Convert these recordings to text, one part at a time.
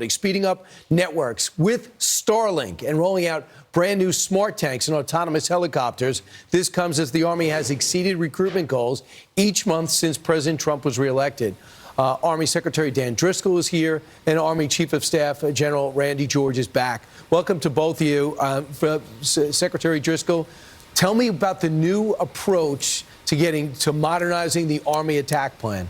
speeding up networks with Starlink and rolling out brand new smart tanks and autonomous helicopters. This comes as the Army has exceeded recruitment goals each month since President Trump was reelected. Army Secretary Dan Driscoll is here, and Army Chief of Staff General Randy George is back. Welcome to both of you. Secretary Driscoll, tell me about the new approach to modernizing the Army attack plan.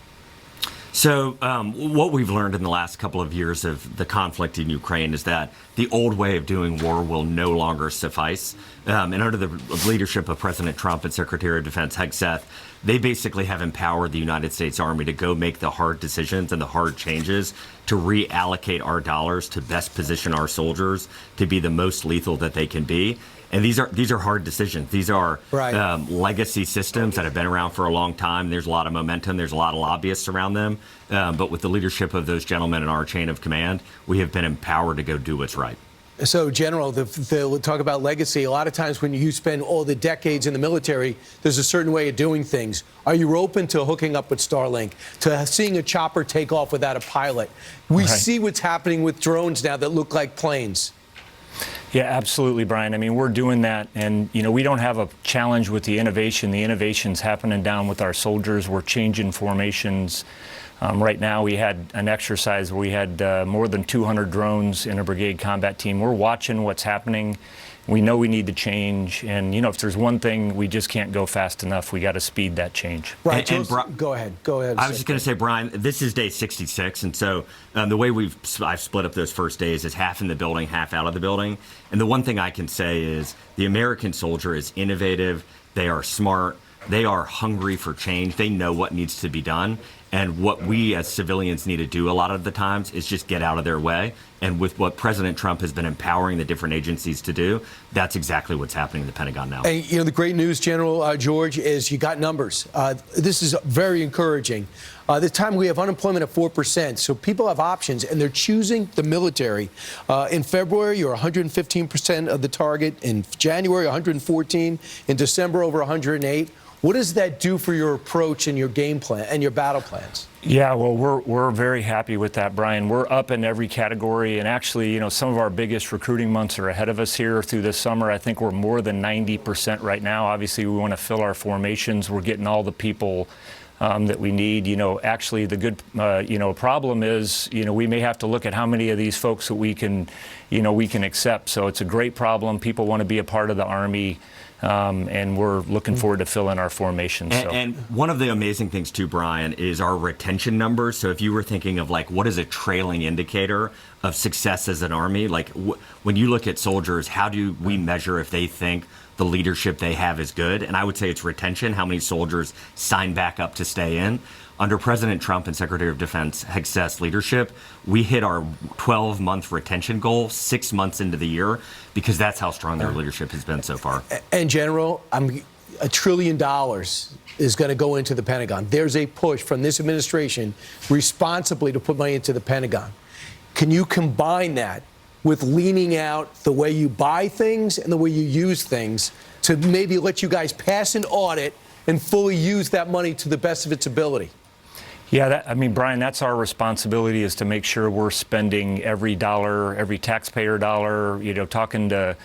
So what we've learned in the last couple of years of the conflict in Ukraine is that the old way of doing war will no longer suffice. And under the leadership of President Trump and Secretary of Defense Hegseth, they basically have empowered the United States Army to go make the hard decisions and the hard changes to reallocate our dollars to best position our soldiers to be the most lethal that they can be. And these are hard decisions. These are legacy systems that have been around for a long time. There's a lot of momentum. There's a lot of lobbyists around them. But with the leadership of those gentlemen in our chain of command, we have been empowered to go do what's right. So, General, they'll talk about legacy. A lot of times when you spend all the decades in the military, there's a certain way of doing things. Are you open to hooking up with Starlink, to seeing a chopper take off without a pilot? We see what's happening with drones now that look like planes. Yeah, absolutely, Brian. I mean, we're doing that, and, you know, we don't have a challenge with the innovation. The innovation's happening down with our soldiers. We're changing formations. Right now, we had an exercise where we had more than 200 drones in a brigade combat team. We're watching what's happening. We know we need to change, and, you know, if there's one thing, we just can't go fast enough. We got to speed that change. Right. Go ahead. I was just going to say, Brian, this is day 66, and so the way I've split up those first days is half in the building, half out of the building. And the one thing I can say is the American soldier is innovative. They are smart. They are hungry for change. They know what needs to be done. And what we as civilians need to do a lot of the times is just get out of their way. And with what President Trump has been empowering the different agencies to do, that's exactly what's happening in the Pentagon now. And, you know, the great news, General George, is you got numbers. This is very encouraging. This time we have unemployment at 4%, so people have options, and they're choosing the military. In February, you're 115% of the target. In January, 114. In December, over 108. What does that do for your approach and your game plan and your battle plans? Yeah, well, we're very happy with that, Brian. We're up in every category, and actually, you know, some of our biggest recruiting months are ahead of us here through this summer. I think we're more than 90% right now. Obviously, we want to fill our formations. We're getting all the people that we need. You know, actually, the good, problem is, you know, we may have to look at how many of these folks that we can accept. So it's a great problem. People want to be a part of the Army. And we're looking forward to filling our formations. And one of the amazing things, too, Brian, is our retention numbers. So if you were thinking of, like, what is a trailing indicator of success as an Army? Like, when you look at soldiers, how do we measure if they think the leadership they have is good? And I would say it's retention, how many soldiers sign back up to stay in. Under President Trump and Secretary of Defense Hegseth's leadership, we hit our 12-month retention goal 6 months into the year because that's how strong their leadership has been so far. And, General, $1 trillion is going to go into the Pentagon. There's a push from this administration responsibly to put money into the Pentagon. Can you combine that with leaning out the way you buy things and the way you use things to maybe let you guys pass an audit and fully use that money to the best of its ability? Yeah, Brian, that's our responsibility, is to make sure we're spending every dollar, every taxpayer dollar, you know, talking to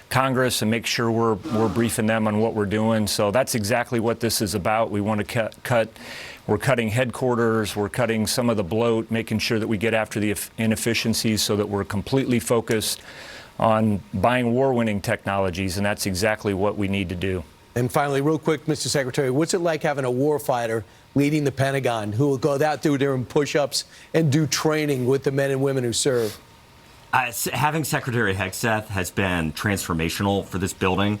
Congress and make sure we're briefing them on what we're doing. So that's exactly what this is about. We want to we're cutting headquarters, we're cutting some of the bloat, making sure that we get after the inefficiencies so that we're completely focused on buying war-winning technologies, and that's exactly what we need to do. And finally, real quick, Mr. Secretary, what's it like having a warfighter leading the Pentagon who will go out there doing push-ups and do training with the men and women who serve? Having Secretary Hegseth has been transformational for this building.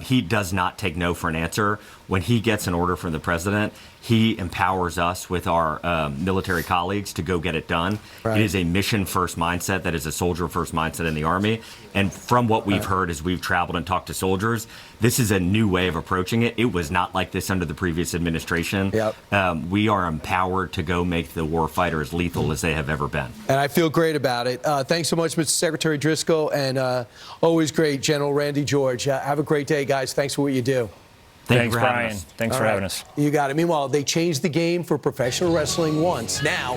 He does not take no for an answer. When he gets an order from the president, he empowers us with our military colleagues to go get it done. It is a mission-first mindset. That is a soldier-first mindset in the Army. And from what we've heard as we've traveled and talked to soldiers, this is a new way of approaching it. It was not like this under the previous administration. We are empowered to go make the warfighter as lethal as they have ever been. And I feel great about it. Thanks so much, Mr. Secretary Driscoll, and always great, General Randy George. Have a great day, guys. Thanks for what you do. Thanks, Brian. Thanks for having us. You got it. Meanwhile, they changed the game for professional wrestling once. Now